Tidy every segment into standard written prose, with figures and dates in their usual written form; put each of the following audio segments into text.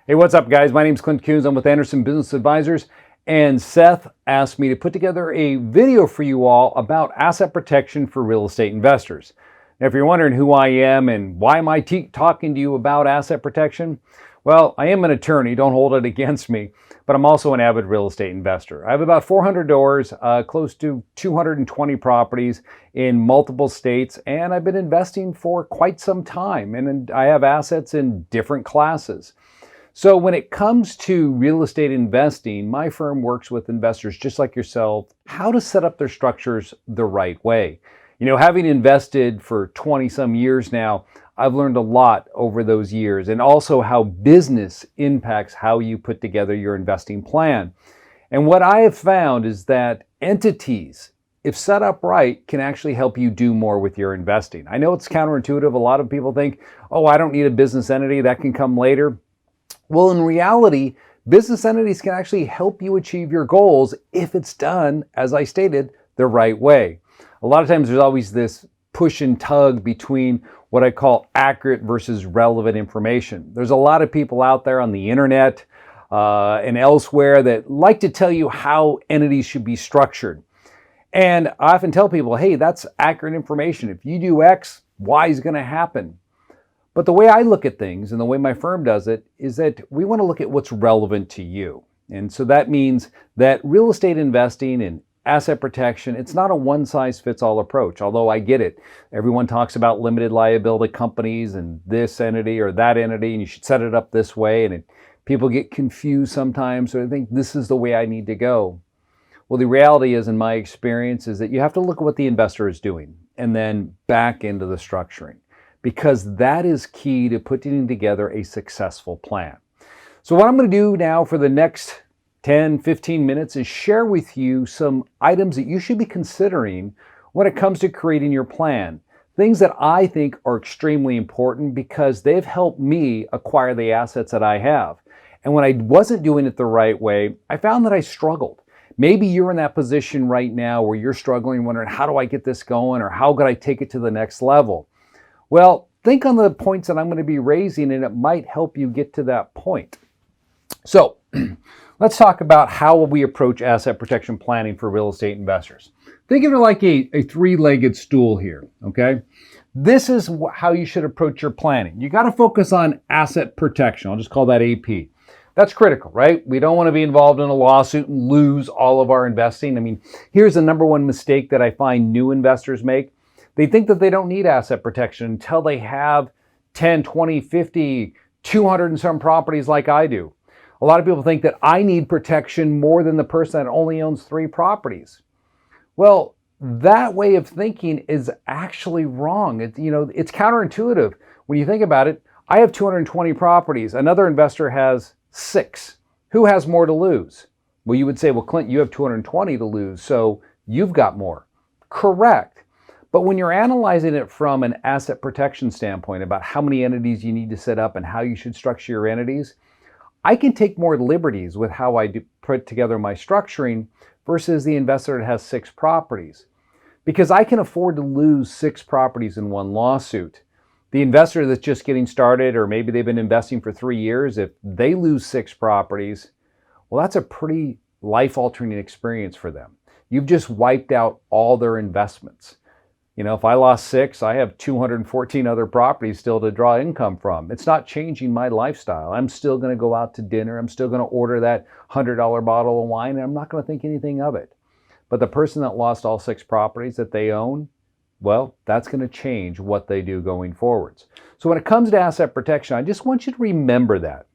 Hey, what's up, guys? My name is Clint Coons. I'm with Anderson Business Advisors, and Seth asked me to put together a video for you all about asset protection for real estate investors. Now, if you're wondering who I am and why am I talking to you about asset protection, well, I am an attorney. Don't hold it against me, but I'm also an avid real estate investor. I have about 400 doors, close to 220 properties in multiple states, and I've been investing for quite some time, and I have assets in different classes. So when it comes to real estate investing, my firm works with investors just like yourself, how to set up their structures the right way. You know, having invested for 20 some years now, I've learned a lot over those years, and also how business impacts how you put together your investing plan. And what I have found is that entities, if set up right, can actually help you do more with your investing. I know it's counterintuitive. A lot of people think, oh, I don't need a business entity, that can come later. Well, in reality, business entities can actually help you achieve your goals if it's done, as I stated, the right way. A lot of times there's always this push and tug between what I call accurate versus relevant information. There's a lot of people out there on the internet and elsewhere that like to tell you how entities should be structured. And I often tell people, hey, that's accurate information. If you do X, Y is going to happen. But the way I look at things and the way my firm does it is that we want to look at what's relevant to you. And so that means that real estate investing and asset protection, it's not a one-size-fits-all approach, although I get it. Everyone talks about limited liability companies and this entity or that entity, and you should set it up this way. And people get confused sometimes, so they think this is the way I need to go. Well, the reality is, in my experience, is that you have to look at what the investor is doing and then back into the structuring, because that is key to putting together a successful plan. So what I'm going to do now for the next 10, 15 minutes is share with you some items that you should be considering when it comes to creating your plan. Things that I think are extremely important because they've helped me acquire the assets that I have. And when I wasn't doing it the right way, I found that I struggled. Maybe you're in that position right now where you're struggling, wondering, how do I get this going, or how could I take it to the next level? Well, think on the points that I'm going to be raising, and it might help you get to that point. So let's talk about how we approach asset protection planning for real estate investors. Think of it like a three-legged stool here, okay? This is how you should approach your planning. You got to focus on asset protection. I'll just call that AP. That's critical, right? We don't want to be involved in a lawsuit and lose all of our investing. I mean, here's the number one mistake that I find new investors make. They think that they don't need asset protection until they have 10, 20, 50, 200 and some properties like I do. A lot of people think that I need protection more than the person that only owns 3 properties. Well, that way of thinking is actually wrong. It's counterintuitive. When you think about it, I have 220 properties. Another investor has 6. Who has more to lose? Well, you would say, well, Clint, you have 220 to lose, so you've got more. Correct. But when you're analyzing it from an asset protection standpoint about how many entities you need to set up and how you should structure your entities, I can take more liberties with how I put together my structuring versus the investor that has 6 properties. Because I can afford to lose 6 properties in one lawsuit. The investor that's just getting started, or maybe they've been investing for 3 years, if they lose 6 properties, well, that's a pretty life-altering experience for them. You've just wiped out all their investments. You know, if I lost 6, I have 214 other properties still to draw income from. It's not changing my lifestyle. I'm still going to go out to dinner. I'm still going to order that $100 bottle of wine, and I'm not going to think anything of it. But the person that lost all 6 properties that they own, well, that's going to change what they do going forwards. So when it comes to asset protection, I just want you to remember that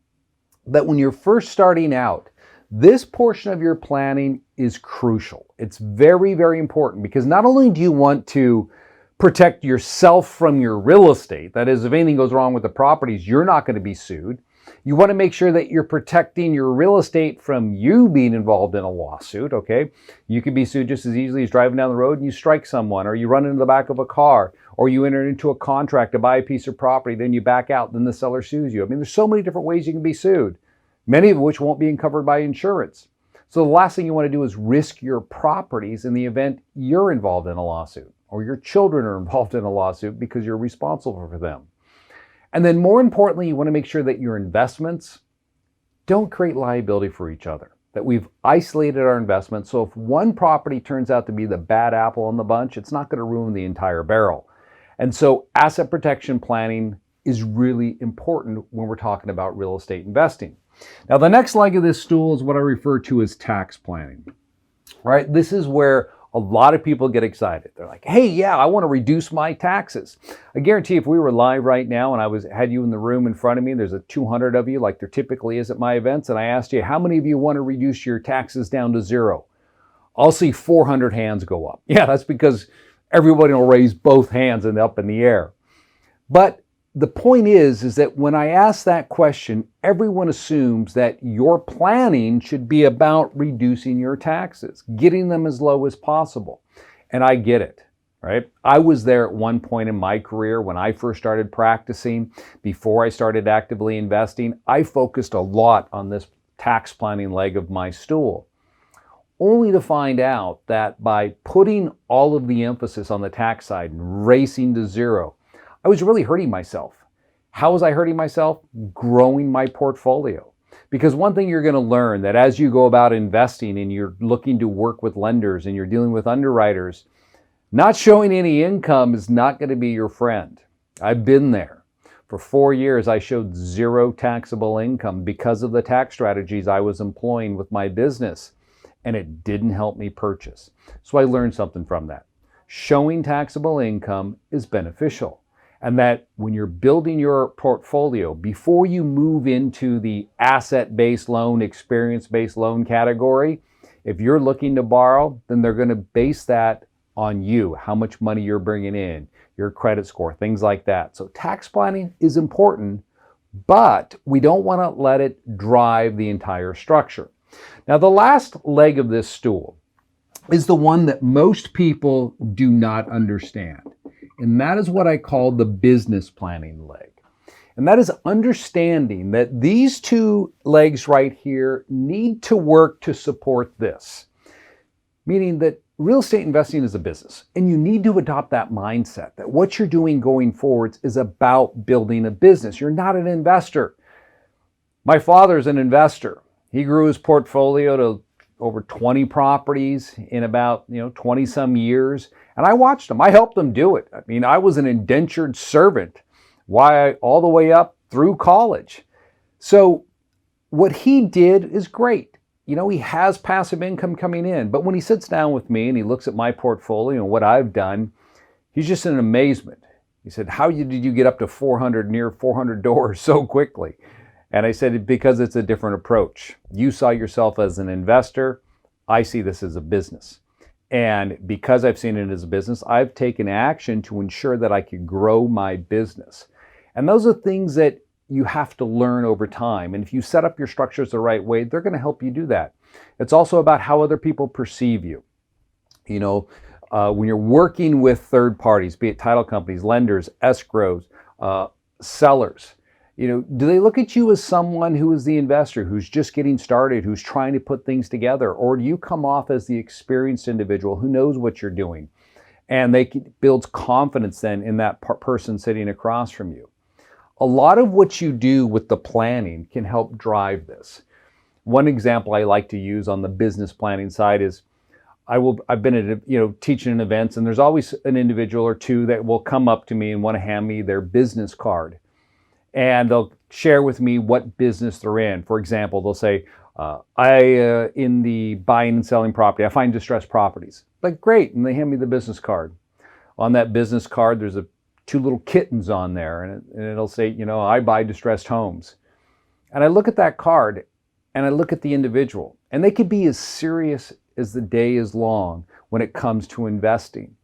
when you're first starting out, this portion of your planning is crucial. It's very, very important because not only do you want to protect yourself from your real estate, that is, if anything goes wrong with the properties, you're not going to be sued. You want to make sure that you're protecting your real estate from you being involved in a lawsuit, okay? You could be sued just as easily as driving down the road and you strike someone, or you run into the back of a car, or you enter into a contract to buy a piece of property, then you back out, then the seller sues you. I mean, there's so many different ways you can be sued, many of which won't be covered by insurance. So the last thing you want to do is risk your properties in the event you're involved in a lawsuit or your children are involved in a lawsuit because you're responsible for them. And then more importantly, you want to make sure that your investments don't create liability for each other. That we've isolated our investment, so if one property turns out to be the bad apple in the bunch, it's not going to ruin the entire barrel. And so asset protection planning is really important when we're talking about real estate investing. Now, the next leg of this stool is what I refer to as tax planning. Right? This is where a lot of people get excited. They're like, hey, yeah, I want to reduce my taxes. I guarantee if we were live right now and I had you in the room in front of me, there's a 200 of you like there typically is at my events, and I asked you, how many of you want to reduce your taxes down to zero? I'll see 400 hands go up. Yeah, that's because everybody will raise both hands and up in the air. But the point is that when I ask that question, everyone assumes that your planning should be about reducing your taxes, getting them as low as possible. And I get it, right? I was there at one point in my career when I first started practicing. Before I started actively investing, I focused a lot on this tax planning leg of my stool, only to find out that by putting all of the emphasis on the tax side and racing to zero, I was really hurting myself. How was I hurting myself? Growing my portfolio. Because one thing you're going to learn that as you go about investing and you're looking to work with lenders and you're dealing with underwriters, not showing any income is not going to be your friend. I've been there. For 4 years, I showed zero taxable income because of the tax strategies I was employing with my business, and it didn't help me purchase. So I learned something from that. Showing taxable income is beneficial. And that when you're building your portfolio, before you move into the asset-based loan, experience-based loan category, if you're looking to borrow, then they're going to base that on you, how much money you're bringing in, your credit score, things like that. So tax planning is important, but we don't want to let it drive the entire structure. Now, the last leg of this stool is the one that most people do not understand. And that is what I call the business planning leg. And that is understanding that these two legs right here need to work to support this. Meaning that real estate investing is a business, and you need to adopt that mindset that what you're doing going forwards is about building a business. You're not an investor. My father's an investor. He grew his portfolio to over 20 properties in about 20 some years. And I watched him. I helped him do it. I mean, I was an indentured servant all the way up through college. So what he did is great. He has passive income coming in. But when he sits down with me and he looks at my portfolio and what I've done, he's just in amazement. He said, how did you get up to near 400 doors so quickly? And I said, because it's a different approach. You saw yourself as an investor. I see this as a business. And because I've seen it as a business, I've taken action to ensure that I could grow my business. And those are things that you have to learn over time. And if you set up your structures the right way, they're going to help you do that. It's also about how other people perceive you. When you're working with third parties, be it title companies, lenders, escrows, sellers, do they look at you as someone who is the investor, who's just getting started, who's trying to put things together? Or do you come off as the experienced individual who knows what you're doing? And builds confidence then in that person sitting across from you. A lot of what you do with the planning can help drive this. One example I like to use on the business planning side is I've been at teaching in events, and there's always an individual or two that will come up to me and want to hand me their business card. And they'll share with me what business they're in. For example, they'll say, in the buying and selling property, I find distressed properties. Like, great. And they hand me the business card. On that business card, there's two little kittens on there. And it'll say, I buy distressed homes. And I look at that card and I look at the individual. And they could be as serious as the day is long when it comes to investing.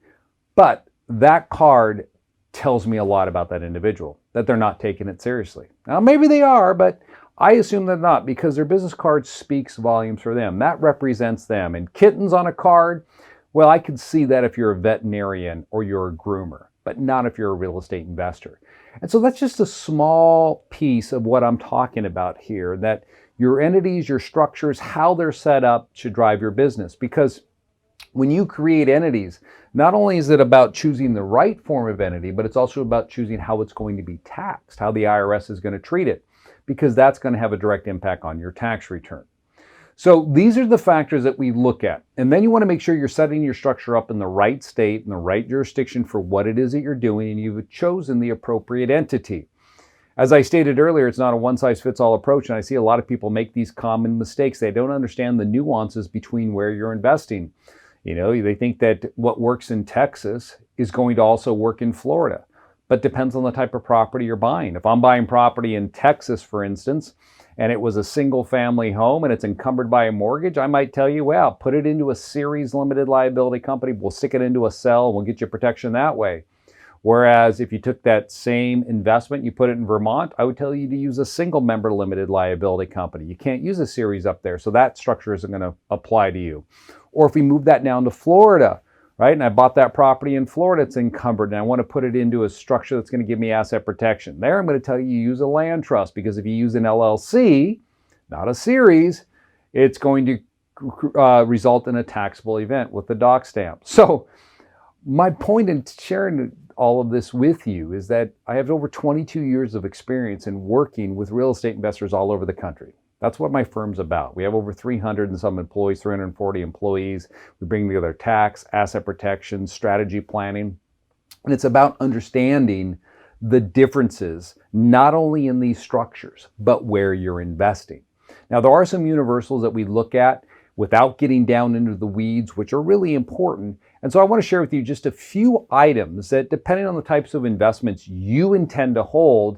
But that card tells me a lot about that individual, that they're not taking it seriously. Now, maybe they are, but I assume they're not, because their business card speaks volumes for them. That represents them. And kittens on a card, well, I could see that if you're a veterinarian or you're a groomer, but not if you're a real estate investor. And so that's just a small piece of what I'm talking about here, that your entities, your structures, how they're set up should drive your business. Because when you create entities, not only is it about choosing the right form of entity, but it's also about choosing how it's going to be taxed, how the IRS is going to treat it. because that's going to have a direct impact on your tax return. So these are the factors that we look at. And then you want to make sure you're setting your structure up in the right state, in the right jurisdiction for what it is that you're doing, and you've chosen the appropriate entity. As I stated earlier, it's not a one-size-fits-all approach, and I see a lot of people make these common mistakes. They don't understand the nuances between where you're investing. They think that what works in Texas is going to also work in Florida, but depends on the type of property you're buying. If I'm buying property in Texas, for instance, and it was a single family home and it's encumbered by a mortgage, I might tell you, well, put it into a series limited liability company. We'll stick it into a cell and we'll get you protection that way. Whereas if you took that same investment, you put it in Vermont, I would tell you to use a single member limited liability company. You can't use a series up there, so that structure isn't going to apply to you. Or if we move that down to Florida, right, and I bought that property in Florida, it's encumbered, and I want to put it into a structure that's going to give me asset protection. There, I'm going to tell you use a land trust, because if you use an LLC, not a series, it's going to result in a taxable event with the doc stamp. So my point in sharing all of this with you is that I have over 22 years of experience in working with real estate investors all over the country. That's what my firm's about. We have over 300 and some employees, 340 employees. We bring together tax, asset protection, strategy planning. And it's about understanding the differences, not only in these structures, but where you're investing. Now, there are some universals that we look at without getting down into the weeds, which are really important. And so I want to share with you just a few items that, depending on the types of investments you intend to hold,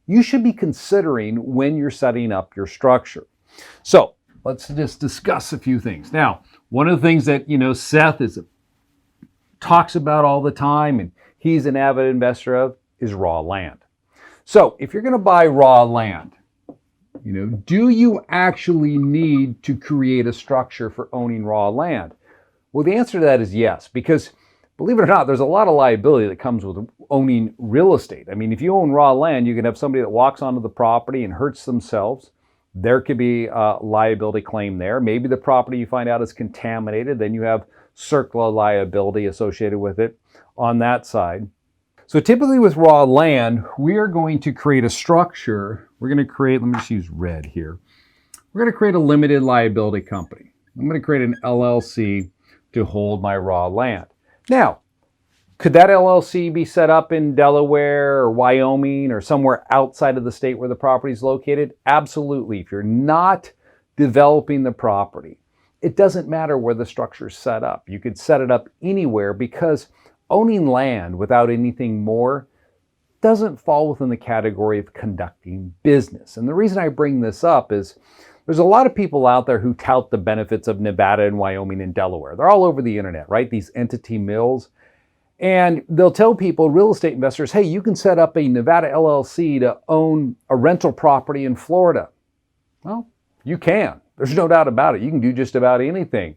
you should be considering when you're setting up your structure. So let's just discuss a few things. Now, one of the things that, Seth talks about all the time, and he's an avid investor of, is raw land. So if you're going to buy raw land, do you actually need to create a structure for owning raw land? Well, the answer to that is yes, because believe it or not, there's a lot of liability that comes with owning real estate. I mean, if you own raw land, you can have somebody that walks onto the property and hurts themselves. There could be a liability claim there. Maybe the property you find out is contaminated, then you have CERCLA liability associated with it on that side. So typically with raw land, we are going to create a structure. We're going to create, let me just use red here. We're going to create a limited liability company. I'm going to create an LLC to hold my raw land. Now, could that LLC be set up in Delaware or Wyoming or somewhere outside of the state where the property is located? Absolutely. If you're not developing the property, it doesn't matter where the structure is set up. You could set it up anywhere, because owning land without anything more doesn't fall within the category of conducting business. And the reason I bring this up is there's a lot of people out there who tout the benefits of Nevada and Wyoming and Delaware. They're all over the internet, right? These entity mills. And they'll tell people, real estate investors, hey, you can set up a Nevada LLC to own a rental property in Florida. Well, you can. There's no doubt about it. You can do just about anything.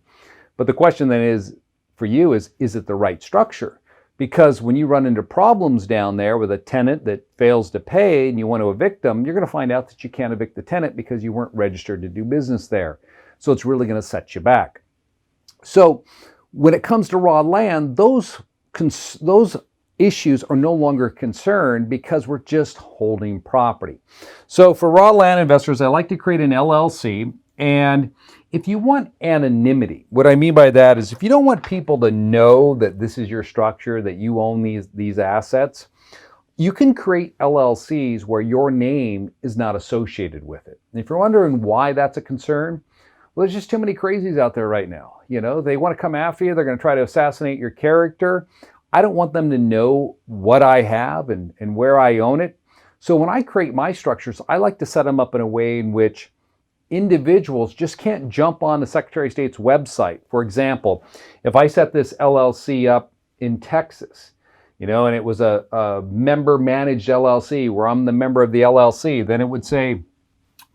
But the question then is, for you, is it the right structure? Because when you run into problems down there with a tenant that fails to pay and you want to evict them, you're going to find out that you can't evict the tenant because you weren't registered to do business there. So it's really going to set you back. So when it comes to raw land, those issues are no longer a concern, because we're just holding property. So for raw land investors, I like to create an LLC. And if you want anonymity, what I mean by that is if you don't want people to know that this is your structure, that you own these assets, you can create LLCs where your name is not associated with it. And if you're wondering why that's a concern, well, there's just too many crazies out there right now. They want to come after you. They're going to try to assassinate your character. I don't want them to know what I have and where I own it. So when I create my structures, I like to set them up in a way in which individuals just can't jump on the Secretary of State's website. For example, if I set this LLC up in Texas, and it was a member managed LLC where I'm the member of the LLC, then it would say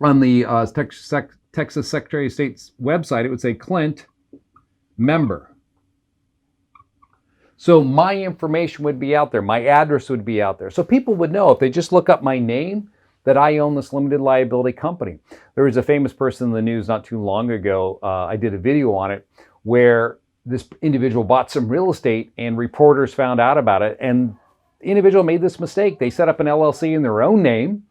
on the Texas Secretary of State's website, it would say Clint, member. So my information would be out there. My address would be out there. So people would know if they just look up my name that I own this limited liability company. There was a famous person in the news not too long ago. I did a video on it where this individual bought some real estate and reporters found out about it. And the individual made this mistake. They set up an LLC in their own name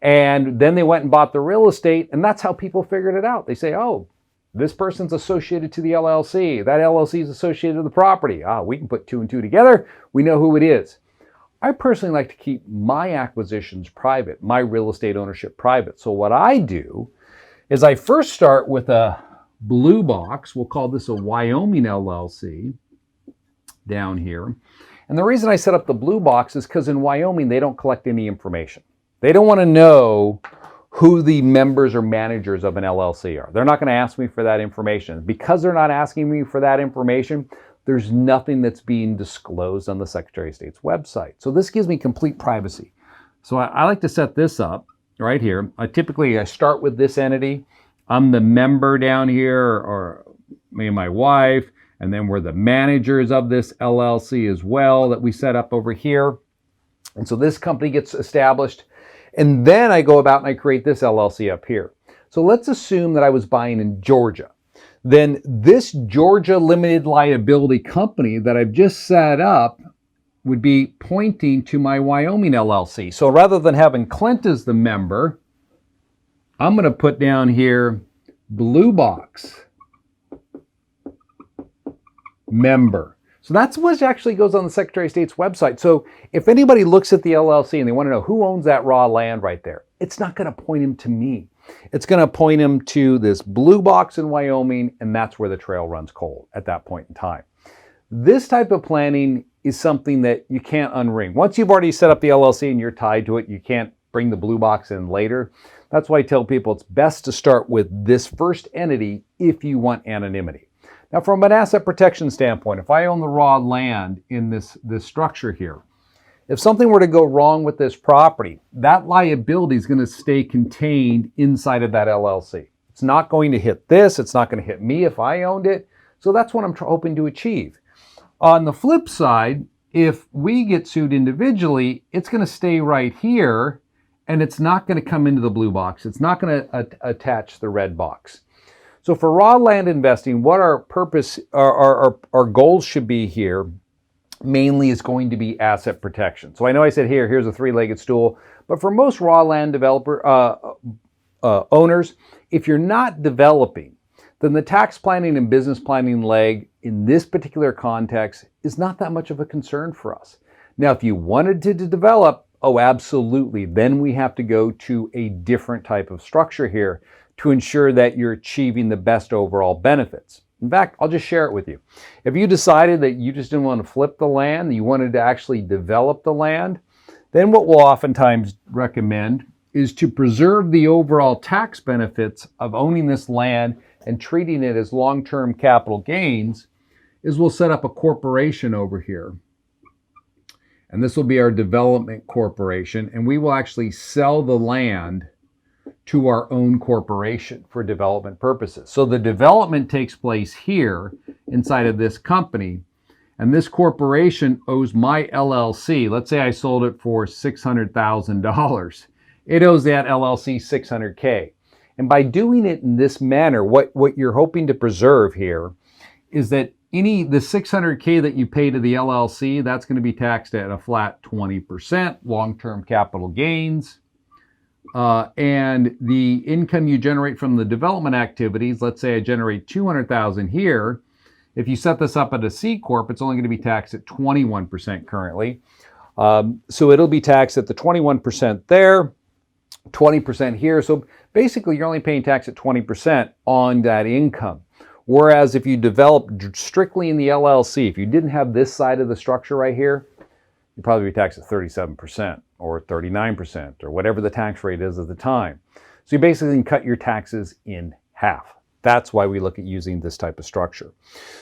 And then they went and bought the real estate, and that's how people figured it out. They say, oh, this person's associated to the LLC. That LLC is associated to the property. We can put two and two together. We know who it is. I personally like to keep my acquisitions private, my real estate ownership private. So what I do is I first start with a blue box. We'll call this a Wyoming LLC down here. And the reason I set up the blue box is because in Wyoming, they don't collect any information. They don't want to know who the members or managers of an LLC are. They're not going to ask me for that information. Because they're not asking me for that information, there's nothing that's being disclosed on the Secretary of State's website. So this gives me complete privacy. So I like to set this up right here. I start with this entity. I'm the member down here, or me and my wife, and then we're the managers of this LLC as well that we set up over here. And so this company gets established. And then I go about and I create this LLC up here. So let's assume that I was buying in Georgia. Then this Georgia limited liability company that I've just set up would be pointing to my Wyoming LLC. So rather than having Clint as the member, I'm going to put down here blue box member. So that's what actually goes on the Secretary of State's website. So if anybody looks at the LLC and they want to know who owns that raw land right there, it's not going to point him to me. It's going to point him to this blue box in Wyoming, and that's where the trail runs cold at that point in time. This type of planning is something that you can't unring. Once you've already set up the LLC and you're tied to it, you can't bring the blue box in later. That's why I tell people it's best to start with this first entity if you want anonymity. Now, from an asset protection standpoint, if I own the raw land in this structure here, if something were to go wrong with this property, that liability is going to stay contained inside of that LLC. It's not going to hit this. It's not going to hit me if I owned it. So that's what I'm hoping to achieve. On the flip side, if we get sued individually, it's going to stay right here, and it's not going to come into the blue box. It's not going to attach the red box. So for raw land investing, what our purpose, our goals should be here mainly is going to be asset protection. So I know I said here's a three-legged stool, but for most raw land owners, if you're not developing, then the tax planning and business planning leg in this particular context is not that much of a concern for us. Now, if you wanted to develop, oh, absolutely, then we have to go to a different type of structure here to ensure that you're achieving the best overall benefits. In fact, I'll just share it with you. If you decided that you just didn't want to flip the land, you wanted to actually develop the land, then what we'll oftentimes recommend is to preserve the overall tax benefits of owning this land and treating it as long-term capital gains, is we'll set up a corporation over here. And this will be our development corporation, and we will actually sell the land to our own corporation for development purposes. So the development takes place here inside of this company, and this corporation owes my LLC. Let's say I sold it for $600,000. It owes that LLC $600K. And by doing it in this manner, what you're hoping to preserve here is that the $600K that you pay to the LLC, that's going to be taxed at a flat 20% long-term capital gains. And the income you generate from the development activities, let's say I generate $200,000 here. If you set this up at a C Corp, it's only going to be taxed at 21% currently. So it'll be taxed at the 21% there, 20% here. So basically you're only paying tax at 20% on that income. Whereas if you develop strictly in the LLC, if you didn't have this side of the structure right here, you'd probably be taxed at 37% or 39% or whatever the tax rate is at the time. So you basically can cut your taxes in half. That's why we look at using this type of structure.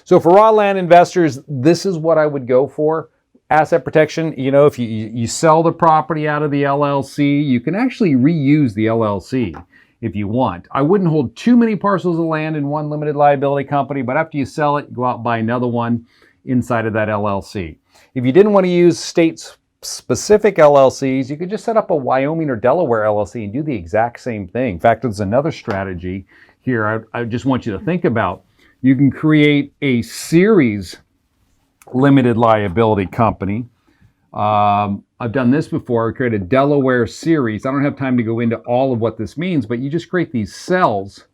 So for raw land investors, this is what I would go for. Asset protection, if you sell the property out of the LLC, you can actually reuse the LLC if you want. I wouldn't hold too many parcels of land in one limited liability company, but after you sell it, you go out and buy another one inside of that LLC. If you didn't want to use state-specific LLCs, you could just set up a Wyoming or Delaware LLC and do the exact same thing. In fact, there's another strategy here I just want you to think about. You can create a series limited liability company I've done this before. I create a Delaware series. I don't have time to go into all of what this means, but you just create these cells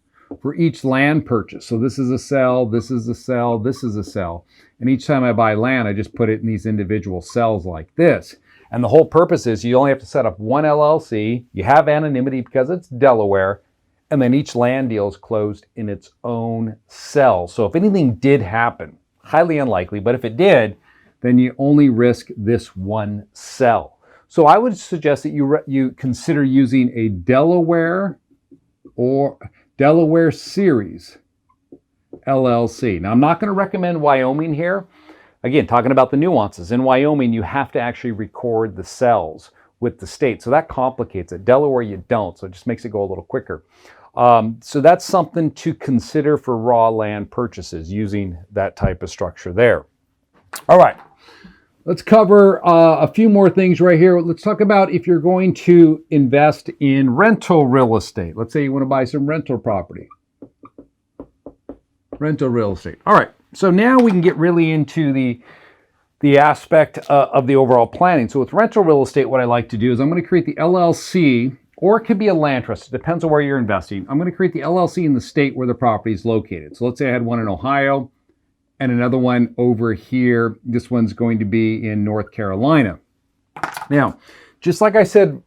for each land purchase. So this is a cell, this is a cell, this is a cell. And each time I buy land, I just put it in these individual cells like this. And the whole purpose is you only have to set up one LLC. You have anonymity because it's Delaware. And then each land deal is closed in its own cell. So if anything did happen, highly unlikely, but if it did, then you only risk this one cell. So I would suggest that you consider using a Delaware or Delaware Series LLC. Now, I'm not going to recommend Wyoming here. Again, talking about the nuances. In Wyoming, you have to actually record the cells with the state. So that complicates it. Delaware, you don't. So it just makes it go a little quicker. So that's something to consider for raw land purchases using that type of structure there. All right. Let's cover a few more things right here. Let's talk about if you're going to invest in rental real estate. Let's say you want to buy some rental property. Rental real estate. All right. So now we can get really into the aspect of the overall planning. So with rental real estate, what I like to do is I'm going to create the LLC, or it could be a land trust. It depends on where you're investing. I'm going to create the LLC in the state where the property is located. So let's say I had one in Ohio and another one over here. This one's going to be in North Carolina. Now, just like I said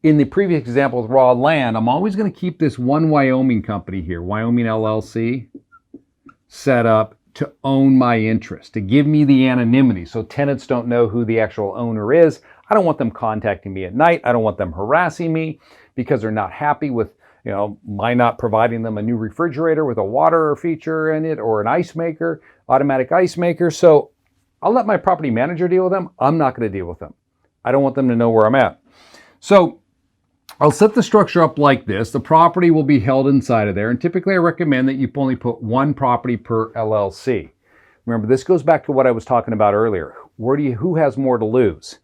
in the previous example with raw land, I'm always going to keep this one Wyoming company here, Wyoming LLC, set up to own my interest, to give me the anonymity so tenants don't know who the actual owner is. I don't want them contacting me at night. I don't want them harassing me because they're not happy with, my not providing them a new refrigerator with a water feature in it or an ice maker, automatic ice maker. So I'll let my property manager deal with them. I'm not going to deal with them. I don't want them to know where I'm at. So I'll set the structure up like this. The property will be held inside of there. And typically I recommend that you only put one property per LLC. Remember, this goes back to what I was talking about earlier. Who has more to lose?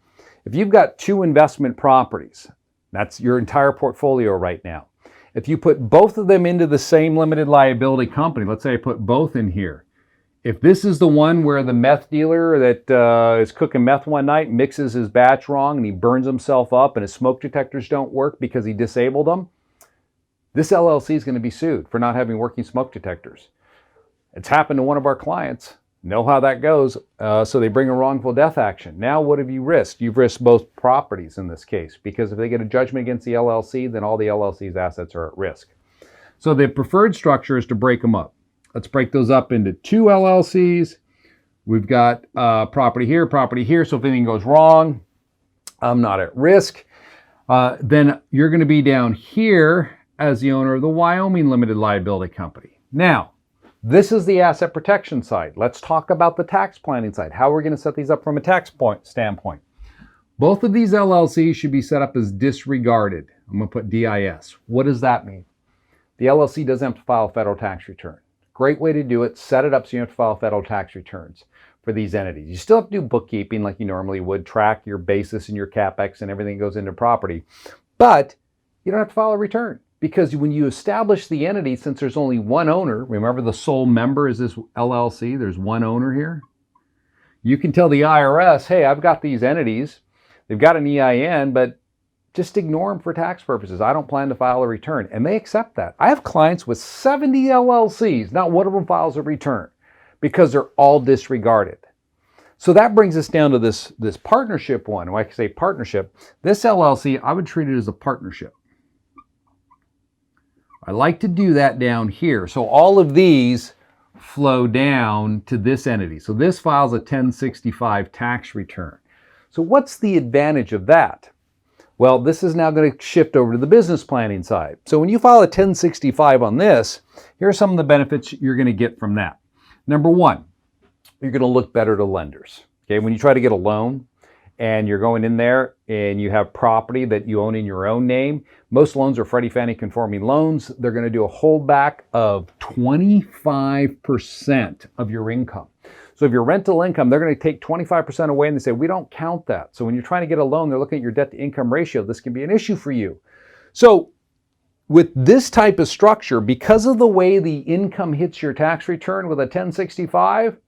If you've got two investment properties, that's your entire portfolio right now. If you put both of them into the same limited liability company, let's say I put both in here. If this is the one where the meth dealer that is cooking meth one night mixes his batch wrong and he burns himself up and his smoke detectors don't work because he disabled them, this LLC is going to be sued for not having working smoke detectors. It's happened to one of our clients. Know how that goes. So they bring a wrongful death action. Now what have you risked? You've risked both properties in this case, because if they get a judgment against the LLC, then all the LLC's assets are at risk. So the preferred structure is to break them up. Let's break those up into two LLCs. We've got property here. So if anything goes wrong, I'm not at risk. Then you're going to be down here as the owner of the Wyoming Limited Liability Company. Now, this is the asset protection side. Let's talk about the tax planning side. How we're going to set these up from a tax standpoint. Both of these LLCs should be set up as disregarded. I'm going to put DIS. What does that mean? The LLC doesn't have to file a federal tax return. Great way to do it. Set it up so you don't have to file federal tax returns for these entities. You still have to do bookkeeping like you normally would, track your basis and your CapEx and everything goes into property. But you don't have to file a return. Because when you establish the entity, since there's only one owner, remember the sole member is this LLC, there's one owner here. You can tell the IRS, hey, I've got these entities, they've got an EIN, but just ignore them for tax purposes. I don't plan to file a return. And they accept that. I have clients with 70 LLCs, not one of them files a return because they're all disregarded. So that brings us down to this partnership one. When I say partnership, this LLC, I would treat it as a partnership. I like to do that down here. So all of these flow down to this entity. So this files a 1065 tax return. So what's the advantage of that? Well, this is now going to shift over to the business planning side. So when you file a 1065 on this, here are some of the benefits you're going to get from that. Number one, you're going to look better to lenders. Okay, when you try to get a loan, and you're going in there and you have property that you own in your own name. Most loans are Freddie Fannie conforming loans. They're going to do a holdback of 25% of your income. So if your rental income, they're going to take 25% away and they say, we don't count that. So when you're trying to get a loan, they're looking at your debt to income ratio. This can be an issue for you. So with this type of structure, because of the way the income hits your tax return with a 1065,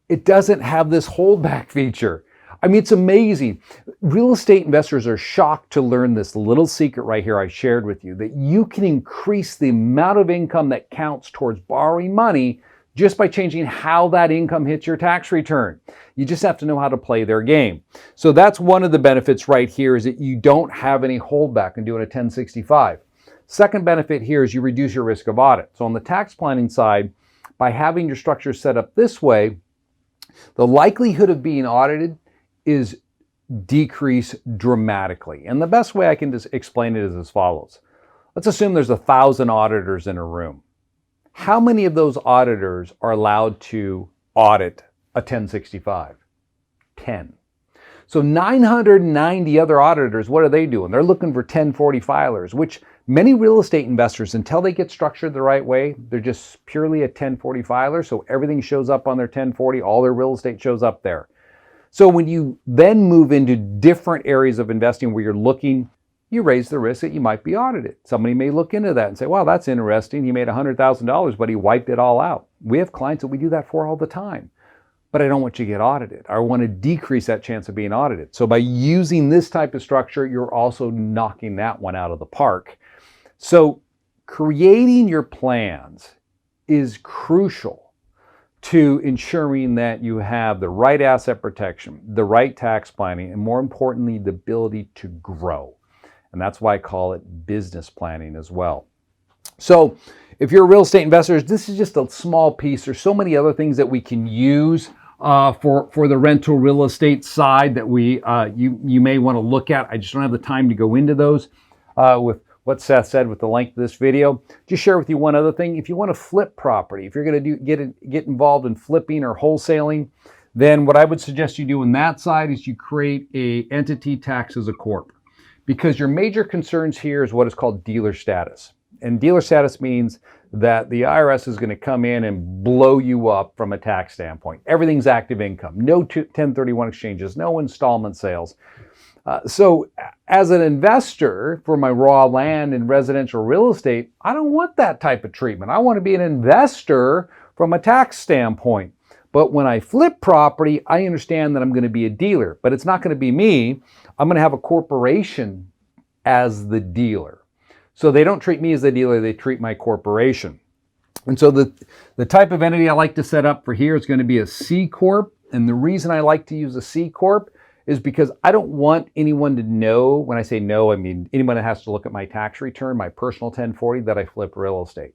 it doesn't have this holdback feature. I mean, it's amazing. Real estate investors are shocked to learn this little secret right here I shared with you, that you can increase the amount of income that counts towards borrowing money just by changing how that income hits your tax return. You just have to know how to play their game. So that's one of the benefits right here, is that you don't have any holdback in doing a 1065. Second benefit here is you reduce your risk of audit. So on the tax planning side, by having your structure set up this way, the likelihood of being audited is decreased dramatically. And the best way I can just explain it is as follows. Let's assume there's 1,000 auditors in a room. How many of those auditors are allowed to audit a 1065? 10. So 990 other auditors, what are they doing? They're looking for 1040 filers, which many real estate investors, until they get structured the right way, they're just purely a 1040 filer. So everything shows up on their 1040, all their real estate shows up there. So when you then move into different areas of investing where you're looking, you raise the risk that you might be audited. Somebody may look into that and say, wow, that's interesting. He made $100,000, but he wiped it all out. We have clients that we do that for all the time. But I don't want you to get audited. I want to decrease that chance of being audited. So by using this type of structure, you're also knocking that one out of the park. So creating your plans is crucial to ensuring that you have the right asset protection, the right tax planning, and more importantly, the ability to grow. And that's why I call it business planning as well. So if you're a real estate investor, this is just a small piece. There's so many other things that we can use for the rental real estate side that you may want to look at. I just don't have the time to go into those with what Seth said with the length of this video. Just share with you one other thing. If you want to flip property, if you're going to get involved in flipping or wholesaling, then what I would suggest you do on that side is you create a entity tax as a corp. Because your major concerns here is what is called dealer status. And dealer status means that the IRS is going to come in and blow you up from a tax standpoint. Everything's active income, no 1031 exchanges, no installment sales. So as an investor for my raw land and residential real estate, I don't want that type of treatment. I want to be an investor from a tax standpoint. But when I flip property, I understand that I'm going to be a dealer, but it's not going to be me. I'm going to have a corporation as the dealer. So they don't treat me as the dealer, they treat my corporation. And so the type of entity I like to set up for here is going to be a C Corp. And the reason I like to use a C Corp is because I don't want anyone to know, when I say no, I mean anyone that has to look at my tax return, my personal 1040, that I flip real estate.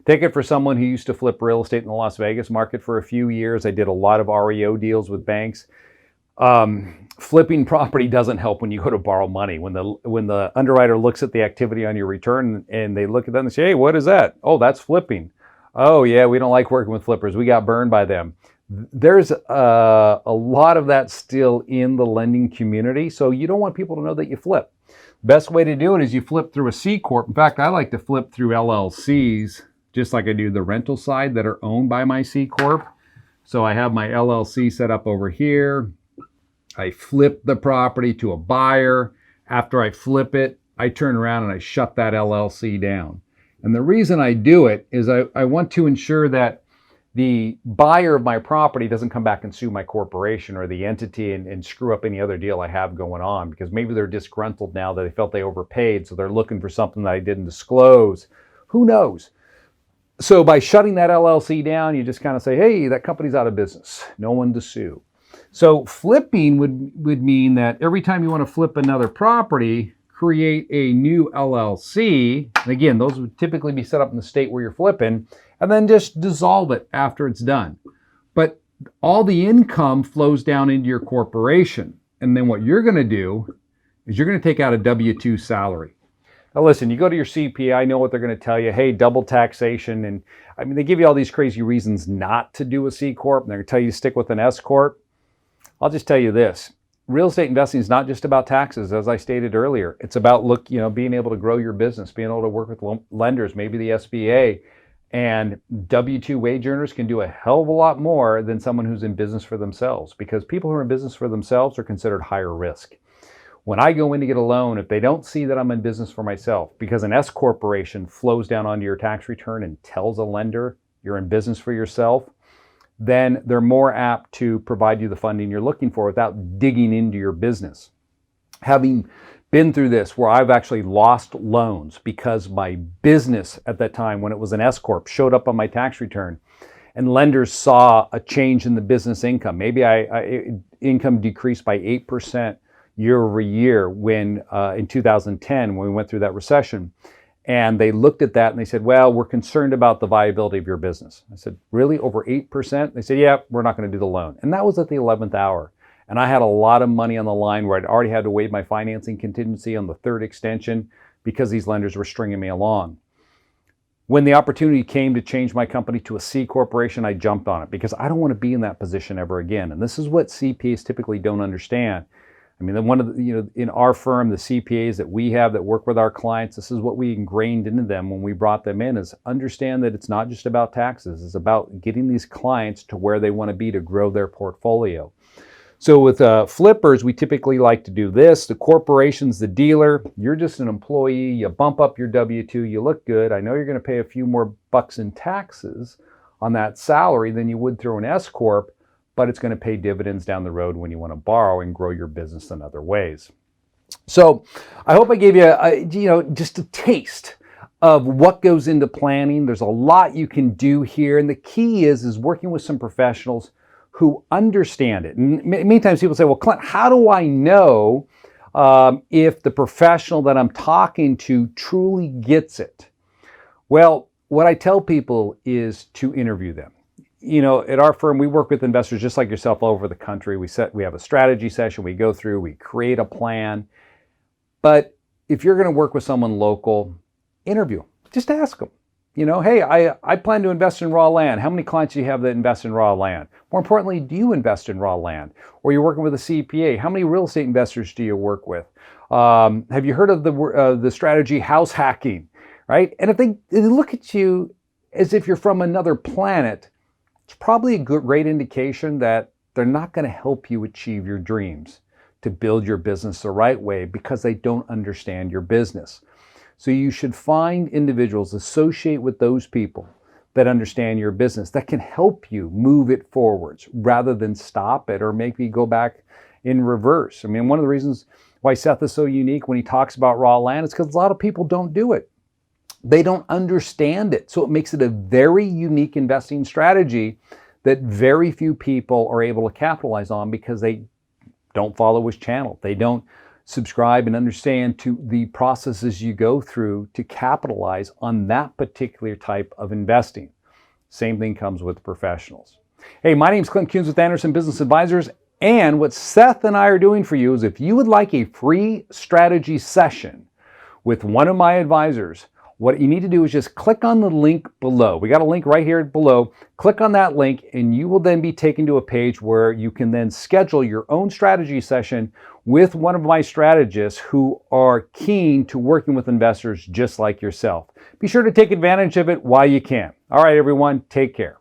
Take it for someone who used to flip real estate in the Las Vegas market for a few years. I did a lot of REO deals with banks. Flipping property doesn't help when you go to borrow money. When the underwriter looks at the activity on your return and they look at that and say, hey, what is that? Oh, that's flipping. Oh yeah, we don't like working with flippers. We got burned by them. There's a lot of that still in the lending community. So you don't want people to know that you flip. Best way to do it is you flip through a C Corp. In fact, I like to flip through LLCs, just like I do the rental side that are owned by my C Corp. So I have my LLC set up over here. I flip the property to a buyer. After I flip it, I turn around and I shut that LLC down. And the reason I do it is I want to ensure that the buyer of my property doesn't come back and sue my corporation or the entity and screw up any other deal I have going on, because maybe they're disgruntled now that they felt they overpaid, so they're looking for something that I didn't disclose. Who knows? So by shutting that LLC down, you just kind of say, hey, that company's out of business. No one to sue. So flipping would mean that every time you want to flip another property, create a new LLC. And again, those would typically be set up in the state where you're flipping, and then just dissolve it after it's done. But all the income flows down into your corporation. And then what you're going to do is you're going to take out a W-2 salary. Now listen, you go to your CPA, I know what they're going to tell you. Hey, double taxation. And I mean, they give you all these crazy reasons not to do a C Corp. And they're going to tell you to stick with an S Corp. I'll just tell you this. Real estate investing is not just about taxes, as I stated earlier. It's about being able to grow your business, being able to work with lenders, maybe the SBA. And W-2 wage earners can do a hell of a lot more than someone who's in business for themselves, because people who are in business for themselves are considered higher risk. When I go in to get a loan, if they don't see that I'm in business for myself, because an S corporation flows down onto your tax return and tells a lender you're in business for yourself, then they're more apt to provide you the funding you're looking for without digging into your business. Having been through this where I've actually lost loans because my business at that time, when it was an S Corp, showed up on my tax return and lenders saw a change in the business income. Maybe income decreased by 8% year over year when in 2010, when we went through that recession. And they looked at that and they said, well, we're concerned about the viability of your business. I said, really? Over 8%? They said, yeah, we're not going to do the loan. And that was at the 11th hour. And I had a lot of money on the line where I'd already had to waive my financing contingency on the third extension because these lenders were stringing me along. When the opportunity came to change my company to a C corporation, I jumped on it because I don't want to be in that position ever again. And this is what CPAs typically don't understand. I mean, one of the, in our firm, the CPAs that we have that work with our clients, this is what we ingrained into them when we brought them in, is understand that it's not just about taxes. It's about getting these clients to where they want to be to grow their portfolio. So with flippers, we typically like to do this. The corporation's the dealer. You're just an employee. You bump up your W-2. You look good. I know you're going to pay a few more bucks in taxes on that salary than you would through an S Corp, but it's going to pay dividends down the road when you want to borrow and grow your business in other ways. So I hope I gave you just a taste of what goes into planning. There's a lot you can do here, and the key is working with some professionals who understand it. And many times people say, well, Clint, how do I know if the professional that I'm talking to truly gets it? Well, what I tell people is to interview them. You know, at our firm, we work with investors just like yourself all over the country. We have a strategy session, we go through, we create a plan. But if you're going to work with someone local, interview. Just ask them. You know, hey, I plan to invest in raw land. How many clients do you have that invest in raw land? More importantly, do you invest in raw land? Or you're working with a CPA. How many real estate investors do you work with? Have you heard of the strategy house hacking, right? And if they look at you as if you're from another planet, it's probably a great indication that they're not going to help you achieve your dreams, to build your business the right way, because they don't understand your business. So you should find individuals, associate with those people that understand your business, that can help you move it forwards rather than stop it or maybe go back in reverse. I mean, one of the reasons why Seth is so unique when he talks about raw land is because a lot of people don't do it. They don't understand it. So it makes it a very unique investing strategy that very few people are able to capitalize on because they don't follow his channel. They don't subscribe and understand to the processes you go through to capitalize on that particular type of investing. Same thing comes with professionals. Hey, my name is Clint Kuhns with Anderson Business Advisors. And what Seth and I are doing for you is, if you would like a free strategy session with one of my advisors, what you need to do is just click on the link below. We got a link right here below. Click on that link and you will then be taken to a page where you can then schedule your own strategy session with one of my strategists who are keen to working with investors just like yourself. Be sure to take advantage of it while you can. All right, everyone, take care.